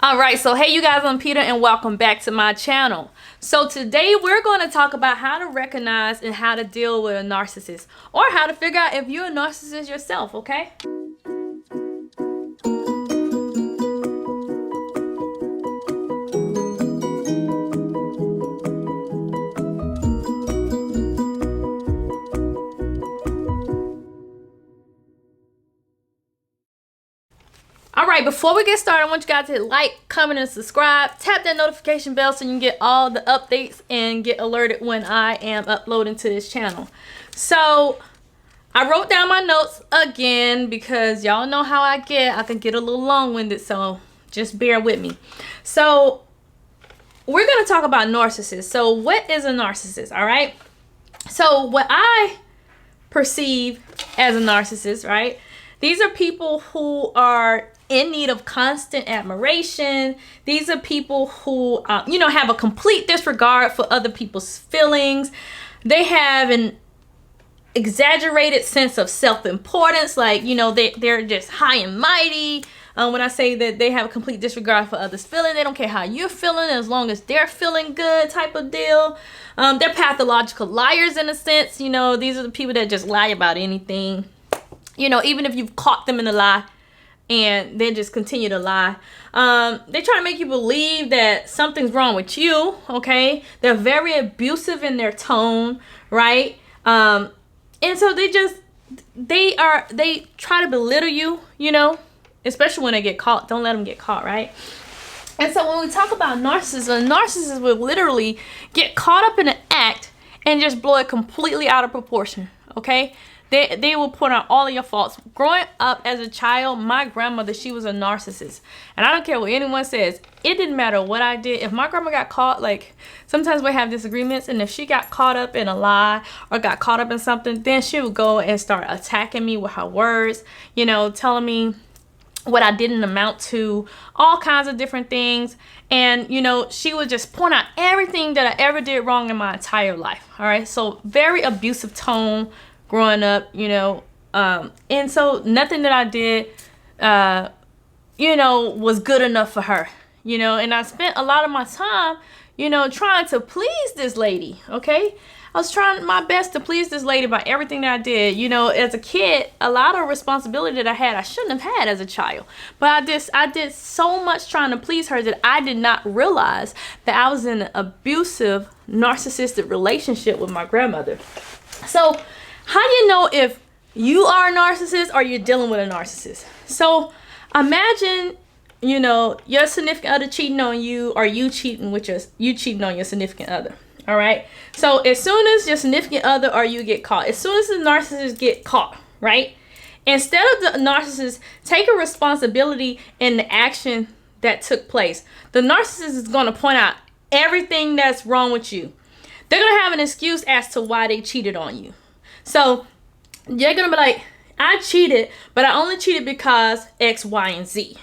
All right, so hey you guys, I'm Peter and welcome back to my channel. So today we're going to talk about how to recognize and how to deal with a narcissist, or how to figure out if you're a narcissist yourself, okay? Alright, before we get started, I want you guys to hit like, comment, and subscribe. Tap that notification bell so you can get all the updates and get alerted when I am uploading to this channel. So, I wrote down my notes again because y'all know how I can get a little long-winded, so just bear with me. So, we're going to talk about narcissists. So, what is a narcissist, alright? So, what I perceive as a narcissist, right? These are people who are in need of constant admiration. These are people who, have a complete disregard for other people's feelings. They have an exaggerated sense of self-importance. Like, they're just high and mighty. When I say that they have a complete disregard for others' feelings, they don't care how you're feeling as long as they're feeling good type of deal. They're pathological liars in a sense. These are the people that just lie about anything. Even if you've caught them in a lie and they just continue to lie. They try to make you believe that something's wrong with you, okay? They're very abusive in their tone, right? And so they try to belittle you, especially when they get caught. Don't let them get caught, right? And so when we talk about narcissists, a narcissist will literally get caught up in an act and just blow it completely out of proportion, okay? They will point out all of your faults. Growing up as a child, my grandmother, she was a narcissist. And I don't care what anyone says. It didn't matter what I did. If my grandma got caught, like, sometimes we have disagreements, and if she got caught up in a lie or got caught up in something, then she would go and start attacking me with her words, telling me what I didn't amount to, all kinds of different things. And, she would just point out everything that I ever did wrong in my entire life. All right. So very abusive tone growing up, and so nothing that I did, was good enough for her, and I spent a lot of my time, trying to please this lady, okay? I was trying my best to please this lady by everything that I did. As a kid, a lot of responsibility that I had, I shouldn't have had as a child. But I did so much trying to please her that I did not realize that I was in an abusive, narcissistic relationship with my grandmother. So, how do you know if you are a narcissist or you're dealing with a narcissist? So imagine, your significant other cheating on you, or you cheating on your significant other. All right. So as soon as your significant other or you get caught, as soon as the narcissist get caught, right? Instead of the narcissist taking responsibility in the action that took place, the narcissist is going to point out everything that's wrong with you. They're going to have an excuse as to why they cheated on you. So you're going to be like, I cheated, but I only cheated because X, Y, and Z,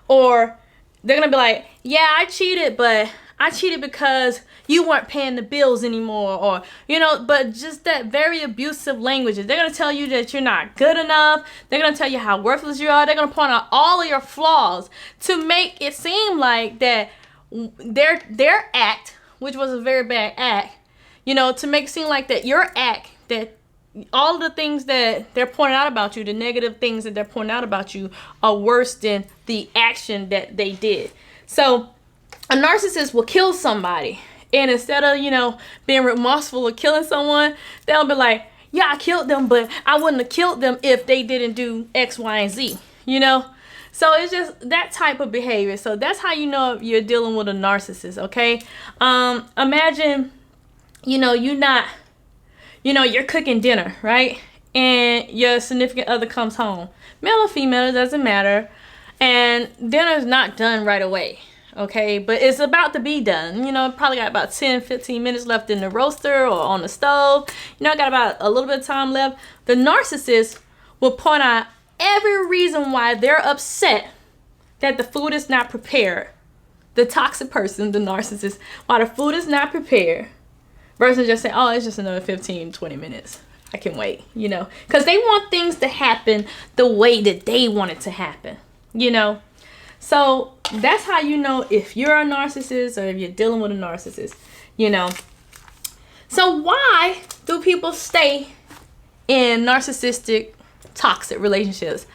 or they're going to be like, yeah, I cheated, but I cheated because you weren't paying the bills anymore, or, but just that very abusive language. They're going to tell you that you're not good enough. They're going to tell you how worthless you are. They're going to point out all of your flaws to make it seem like that their act, which was a very bad act, to make it seem like that your act, that all of the things that they're pointing out about you, the negative things that they're pointing out about you, are worse than the action that they did. So a narcissist will kill somebody, and instead of, being remorseful of killing someone, they'll be like, yeah, I killed them, but I wouldn't have killed them if they didn't do X, Y, and Z, So it's just that type of behavior. So that's how you know if you're dealing with a narcissist, okay? Imagine, you're cooking dinner, right? And your significant other comes home. Male or female, it doesn't matter. And dinner's not done right away, okay? But it's about to be done. Probably got about 10, 15 minutes left in the roaster or on the stove. Got about a little bit of time left. The narcissist will point out every reason why they're upset that the food is not prepared. The toxic person, the narcissist, why the food is not prepared, versus just saying, oh, it's just another 15, 20 minutes. I can wait, because they want things to happen the way that they want it to happen, So that's how you know if you're a narcissist or if you're dealing with a narcissist, you know. So why do people stay in narcissistic toxic relationships?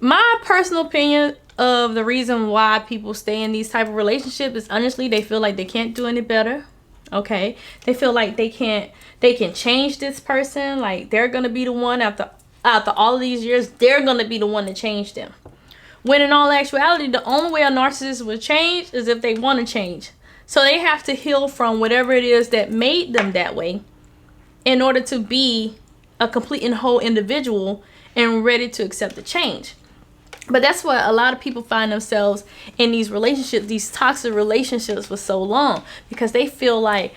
My personal opinion of the reason why people stay in these type of relationships is honestly they feel like they can't do any better. Okay, they feel like they can change this person, like they're gonna be the one after all of these years, they're gonna be the one to change them. When in all actuality, the only way a narcissist will change is if they want to change. So they have to heal from whatever it is that made them that way in order to be a complete and whole individual and ready to accept the change. But that's why a lot of people find themselves in these relationships, these toxic relationships for so long, because they feel like,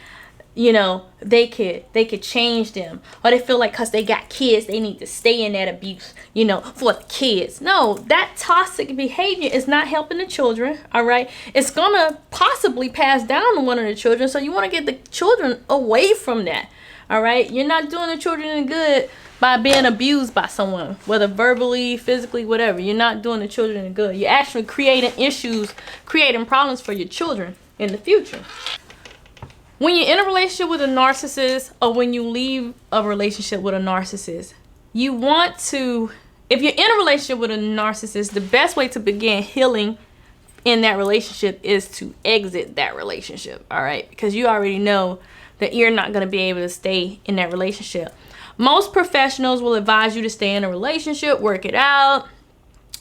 you know, they could change them, or they feel like because they got kids they need to stay in that abuse, you know, for the kids. No, that toxic behavior is not helping the children. All right, it's gonna possibly pass down to one of the children, so you want to get the children away from that. All right, you're not doing the children any good by being abused by someone, whether verbally, physically, whatever. You're not doing the children any good. You're actually creating issues, creating problems for your children in the future. When you're in a relationship with a narcissist, or when you leave a relationship with a narcissist, you want to, if you're in a relationship with a narcissist, the best way to begin healing in that relationship is to exit that relationship, all right? Because you already know that you're not going to be able to stay in that relationship. Most professionals will advise you to stay in a relationship, work it out.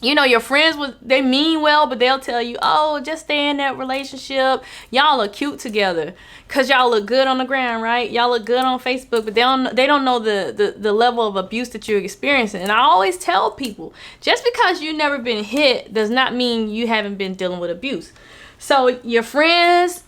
You know, your friends, they mean well, but they'll tell you, oh, just stay in that relationship. Y'all are cute together because y'all look good on the ground, right? Y'all look good on Facebook, but they don't know the level of abuse that you're experiencing. And I always tell people, just because you've never been hit does not mean you haven't been dealing with abuse. So your friends,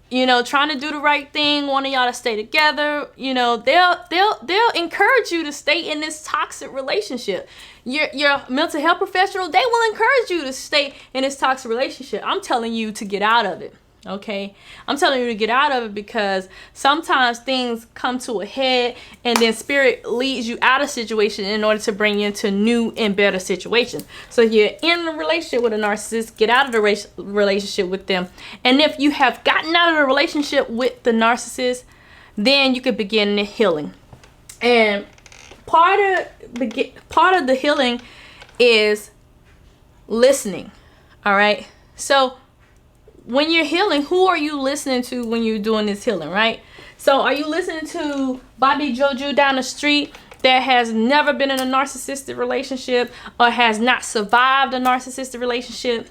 you know, trying to do the right thing, wanting y'all to stay together, you know, they'll encourage you to stay in this toxic relationship. Your mental health professional, they will encourage you to stay in this toxic relationship. I'm telling you to get out of it. Okay, I'm telling you to get out of it because sometimes things come to a head and then spirit leads you out of situation in order to bring you into new and better situations. So if you're in a relationship with a narcissist, get out of the relationship with them. And if you have gotten out of the relationship with the narcissist, then you can begin the healing. And part of the healing is listening. All right, so when you're healing, who are you listening to when you're doing this healing, right? So are you listening to Bobby Joju down the street that has never been in a narcissistic relationship or has not survived a narcissistic relationship?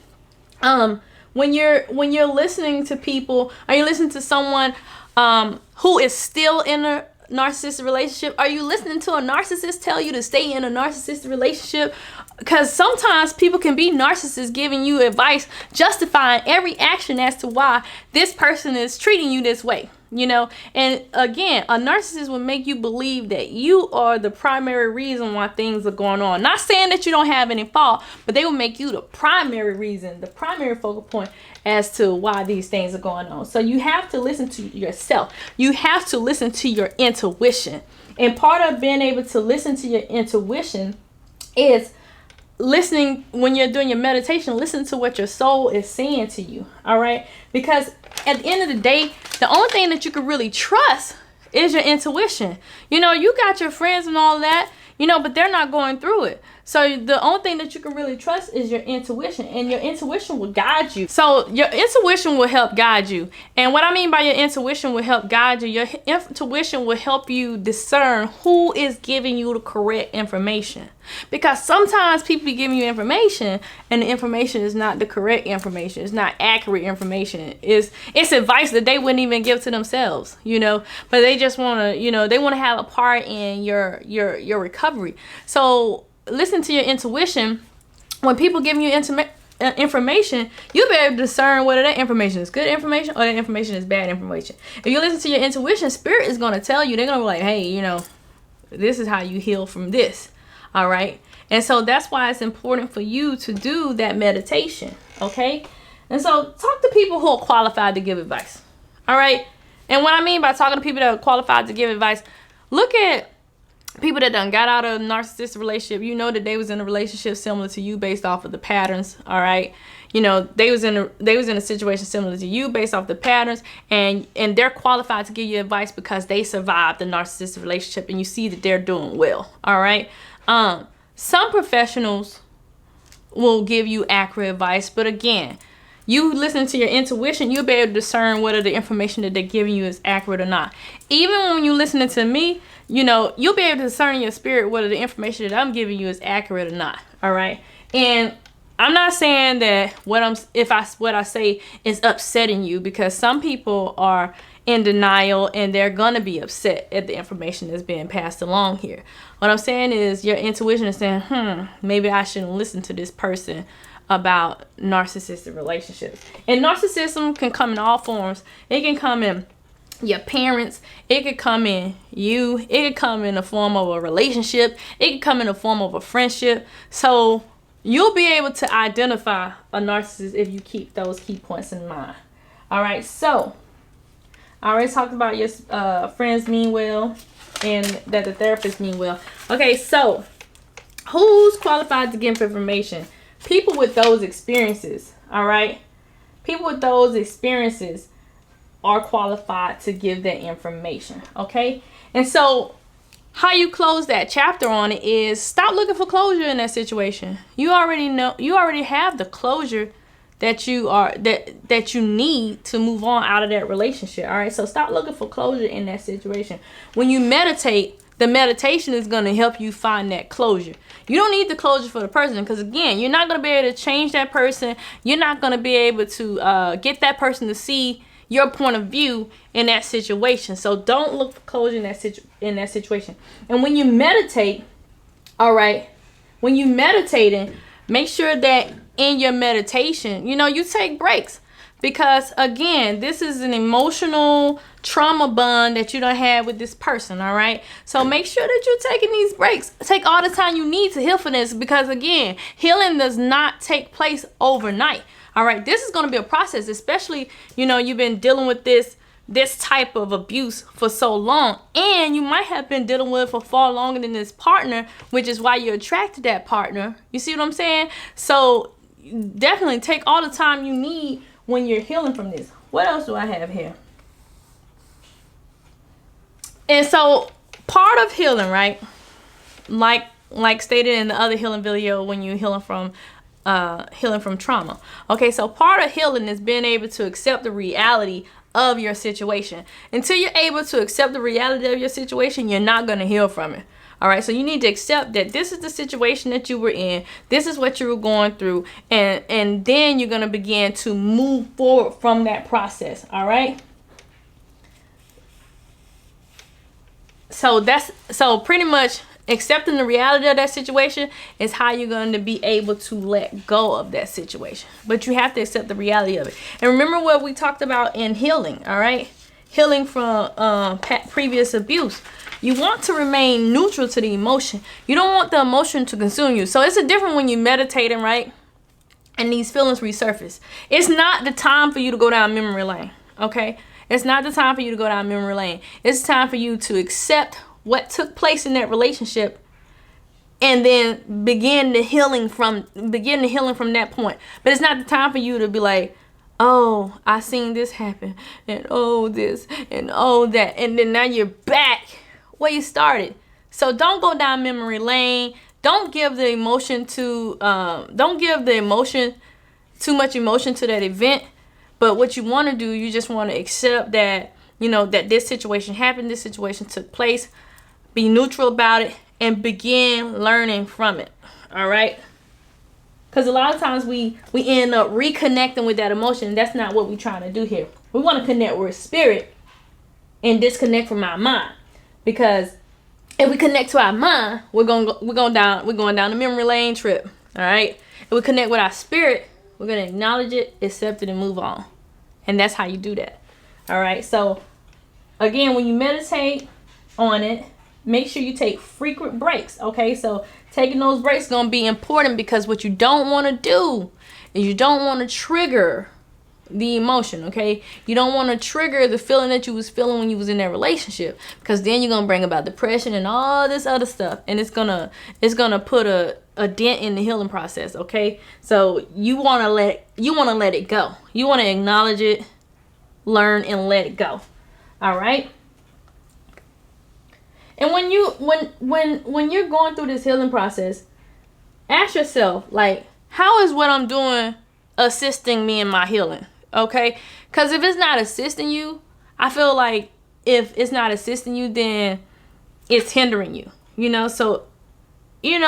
When you're listening to people, are you listening to someone who is still in a narcissistic relationship? Are you listening to a narcissist tell you to stay in a narcissistic relationship? Because sometimes people can be narcissists giving you advice, justifying every action as to why this person is treating you this way, you know. And again, a narcissist will make you believe that you are the primary reason why things are going on. Not saying that you don't have any fault, but they will make you the primary reason, the primary focal point as to why these things are going on. So you have to listen to yourself. You have to listen to your intuition. And part of being able to listen to your intuition is listening. When you're doing your meditation, listen to what your soul is saying to you. All right, because at the end of the day, the only thing that you can really trust is your intuition. You know, you got your friends and all that, you know, but they're not going through it. So the only thing that you can really trust is your intuition, and your intuition will guide you. So your intuition will help guide you. And what I mean by your intuition will help guide you, your intuition will help you discern who is giving you the correct information. Because sometimes people be giving you information and the information is not the correct information. It's not accurate information. It's advice that they wouldn't even give to themselves, you know, but they just want to, you know, they want to have a part in your recovery. So listen to your intuition. When people give you information, you'll be able to discern whether that information is good information or that information is bad information. If you listen to your intuition, spirit is going to tell you, they're going to be like, hey, you know, this is how you heal from this. All right. And so that's why it's important for you to do that meditation. Okay. And so talk to people who are qualified to give advice. All right. And what I mean by talking to people that are qualified to give advice, look at people that done got out of a narcissistic relationship. You know that they was in a relationship similar to you based off of the patterns. All right. they was in a situation similar to you based off the patterns, and they're qualified to give you advice because they survived the narcissistic relationship, and you see that they're doing well. All right. Some professionals will give you accurate advice, but again, you listen to your intuition, you'll be able to discern whether the information that they're giving you is accurate or not. Even when you're listening to me, you'll be able to discern in your spirit whether the information that I'm giving you is accurate or not. All right. And I'm not saying that what I say is upsetting you, because some people are in denial and they're gonna be upset at the information that's being passed along here. What I'm saying is your intuition is saying, maybe I shouldn't listen to this person about narcissistic relationships. And narcissism can come in all forms. It can come in your parents, it could come in you, it could come in the form of a relationship, it could come in the form of a friendship. So you'll be able to identify a narcissist if you keep those key points in mind. All right, so I already talked about your friends mean well and that the therapist mean well. Okay, so who's qualified to give information? People with those experiences. All right, people with those experiences are qualified to give that information. Okay, and so how you close that chapter on it is stop looking for closure in that situation. You already have the closure that you need to move on out of that relationship. All right, so stop looking for closure in that situation. When you meditate, the meditation is going to help you find that closure. You don't need the closure for the person, because again, you're not going to be able to change that person. You're not going to be able to get that person to see your point of view in that situation. So don't look for closure in that situation. And when you meditate, all right, when you meditating, make sure that in your meditation, you take breaks, because again, this is an emotional trauma bond that you don't have with this person. All right, so make sure that you're taking these breaks. Take all the time you need to heal for this, because again, healing does not take place overnight. All right, this is going to be a process, especially, you've been dealing with this type of abuse for so long, and you might have been dealing with it for far longer than this partner, which is why you're attracted to that partner. You see what I'm saying? So definitely take all the time you need when you're healing from this. What else do I have here? And so part of healing, right? Like stated in the other healing video, when you're healing from trauma. Okay, so part of healing is being able to accept the reality of your situation. Until you're able to accept the reality of your situation, you're not going to heal from it. All right, so you need to accept that this is the situation that you were in. This is what you were going through, and then you're going to begin to move forward from that process. All right. So pretty much accepting the reality of that situation is how you're going to be able to let go of that situation. But you have to accept the reality of it. And remember what we talked about in healing. All right, healing from previous abuse. You want to remain neutral to the emotion. You don't want the emotion to consume you. So it's a different when you meditating, right? And these feelings resurface. It's not the time for you to go down memory lane, okay? It's not the time for you to go down memory lane. It's time for you to accept what took place in that relationship, and then begin the healing from that point. But it's not the time for you to be like, oh, I seen this happen, and oh this, and oh that, and then now you're back where you started. So don't go down memory lane. Don't give the emotion too much emotion to that event. But what you want to do, you just want to accept that, that this situation happened, this situation took place, be neutral about it, and begin learning from it. All right. Because a lot of times we end up reconnecting with that emotion, and that's not what we're trying to do here. We want to connect with spirit and disconnect from our mind. Because if we connect to our mind, we're going down the memory lane trip. All right. If we connect with our spirit, we're going to acknowledge it, accept it, and move on. And that's how you do that. All right. So again, when you meditate on it, make sure you take frequent breaks. Okay. So taking those breaks is going to be important, because what you don't want to do is you don't want to trigger the emotion. Okay. You don't want to trigger the feeling that you was feeling when you was in that relationship, because then you're going to bring about depression and all this other stuff. And it's going to put a dent in the healing process. Okay, so you want to let it go. You want to acknowledge it, learn, and let it go. All right. And when you're going through this healing process, ask yourself, like, how is what I'm doing assisting me in my healing? Okay, because if it's not assisting you, I feel like if it's not assisting you, then it's hindering you. So you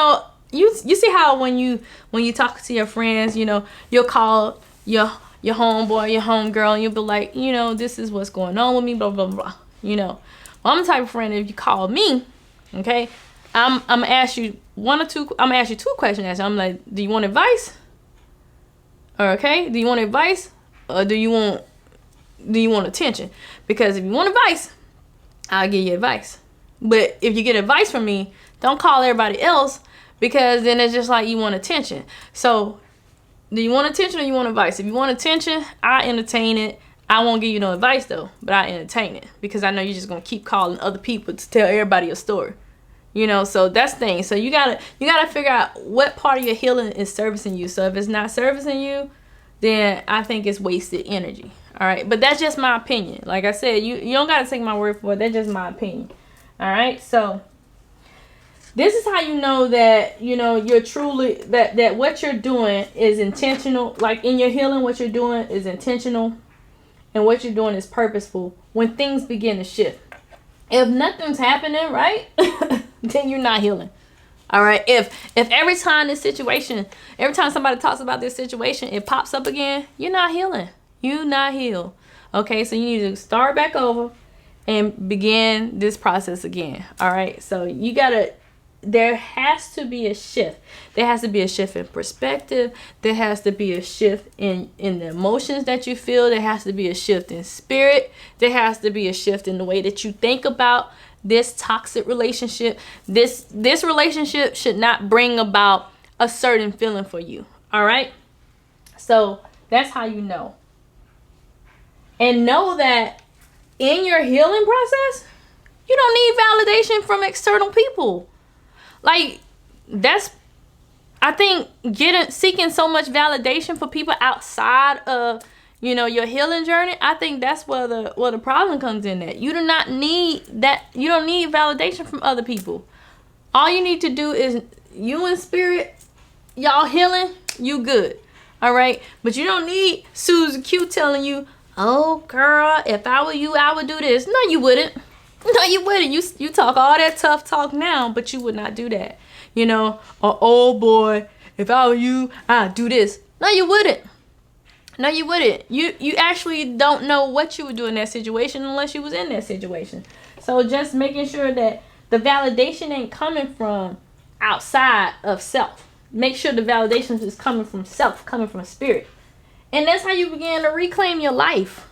see how when you talk to your friends, you'll call your homeboy, your homegirl, and you'll be like, this is what's going on with me, blah blah blah. Well, I'm the type of friend, if you call me, okay, I'm gonna ask you two questions. I'm like, do you want advice? Okay, do you want advice, or do you want attention? Because if you want advice, I'll give you advice. But if you get advice from me, don't call everybody else, because then it's just like you want attention. So, do you want attention or you want advice? If you want attention, I entertain it. I won't give you no advice though, but I entertain it, because I know you're just gonna keep calling other people to tell everybody a story. So that's the thing. So you gotta figure out what part of your healing is servicing you. So if it's not servicing you, then I think it's wasted energy. All right, but that's just my opinion. Like I said, you don't gotta take my word for it. That's just my opinion. All right, so this is how you know that you're truly that what you're doing is intentional. Like in your healing, what you're doing is intentional, and what you're doing is purposeful. When things begin to shift, if nothing's happening, right, then you're not healing. All right. If every time somebody talks about this situation, it pops up again, you're not healing. You're not healed. Okay. So you need to start back over and begin this process again. All right. So there has to be a shift. There has to be a shift in perspective. There has to be a shift in the emotions that you feel. There has to be a shift in spirit. There has to be a shift in the way that you think about this toxic relationship. This relationship should not bring about a certain feeling for you. All right. So that's how you know. And know that in your healing process, you don't need validation from external people. Like, I think seeking so much validation for people outside of, your healing journey, I think that's where the problem comes in at. You do not need that. You don't need validation from other people. All you need to do is you and spirit, y'all healing, you good. All right. But you don't need Susan Q telling you, oh girl, if I were you, I would do this. No, you wouldn't. No, you wouldn't. You talk all that tough talk now, but you would not do that. Or, oh boy, if I were you, I'd do this. No, you wouldn't. No, you wouldn't. You actually don't know what you would do in that situation unless you was in that situation. So just making sure that the validation ain't coming from outside of self. Make sure the validation is coming from self, coming from spirit. And that's how you begin to reclaim your life.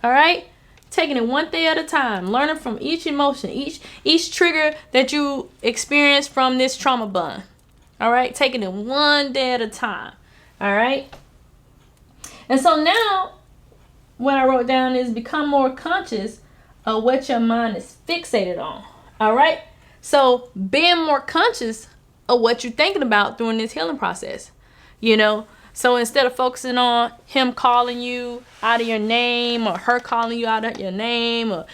All right? Taking it one day at a time, learning from each emotion, each trigger that you experience from this trauma bond. All right? Taking it one day at a time. All right? And so now, what I wrote down is become more conscious of what your mind is fixated on. All right? So being more conscious of what you're thinking about during this healing process. So instead of focusing on him calling you out of your name, or her calling you out of your name, or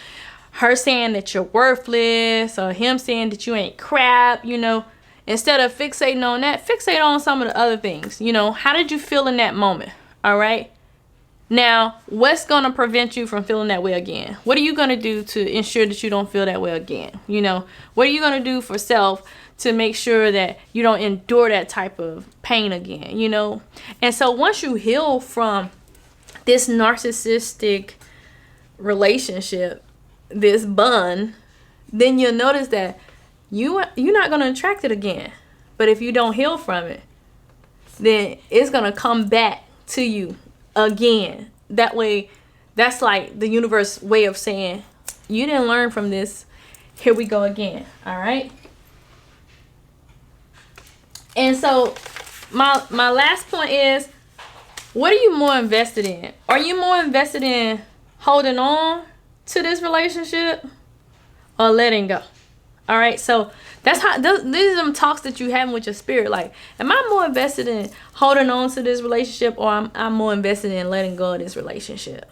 her saying that you're worthless, or him saying that you ain't crap, instead of fixating on that, fixate on some of the other things. How did you feel in that moment? All right. Now, what's going to prevent you from feeling that way again? What are you going to do to ensure that you don't feel that way again? What are you going to do for self to make sure that you don't endure that type of pain again, And so once you heal from this narcissistic relationship, this bond, then you'll notice that you're not going to attract it again. But if you don't heal from it, then it's going to come back to you again. That way, that's like the universe way of saying, you didn't learn from this. Here we go again. All right. And so my last point is, what are you more invested in? Are you more invested in holding on to this relationship or letting go? All right, so that's how these are them talks that you having with your spirit. Like, am I more invested in holding on to this relationship, or I'm more invested in letting go of this relationship?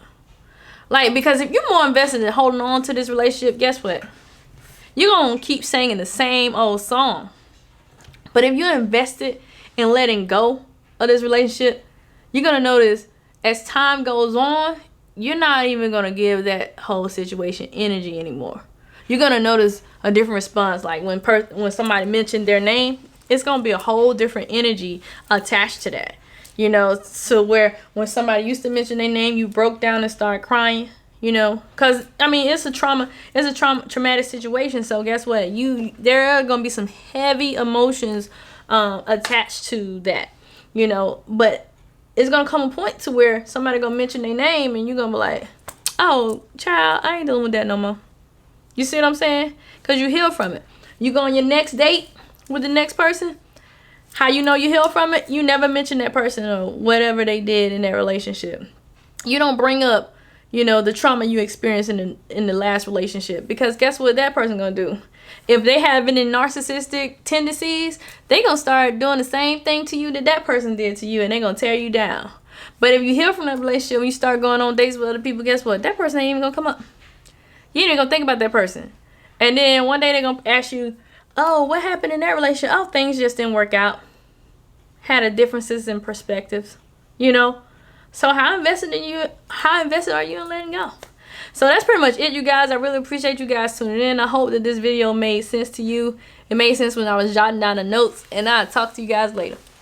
Like, because if you're more invested in holding on to this relationship, guess what? You're gonna keep singing the same old song. But if you're invested in letting go of this relationship, you're gonna notice as time goes on, you're not even gonna give that whole situation energy anymore. You're gonna notice a different response. Like when somebody mentioned their name, it's gonna be a whole different energy attached to that. You know, so where when somebody used to mention their name, you broke down and started crying. You know, because I mean, it's a traumatic situation. So guess what? There are gonna be some heavy emotions attached to that. You know, but it's gonna come a point to where somebody gonna mention their name, and you're gonna be like, "Oh, child, I ain't dealing with that no more." You see what I'm saying? Because you heal from it. You go on your next date with the next person. How you know you heal from it? You never mention that person or whatever they did in that relationship. You don't bring up, you know, the trauma you experienced in the last relationship. Because guess what that person gonna do? If they have any narcissistic tendencies, they gonna start doing the same thing to you that person did to you, and they gonna tear you down. But if you heal from that relationship and you start going on dates with other people, guess what? That person ain't even gonna come up. You ain't gonna think about that person. And then one day they're gonna ask you, "Oh, what happened in that relationship?" "Oh, things just didn't work out." Had a differences in perspectives, you know. So how invested are you in letting go? So that's pretty much it, you guys. I really appreciate you guys tuning in. I hope that this video made sense to you. It made sense when I was jotting down the notes, and I'll talk to you guys later.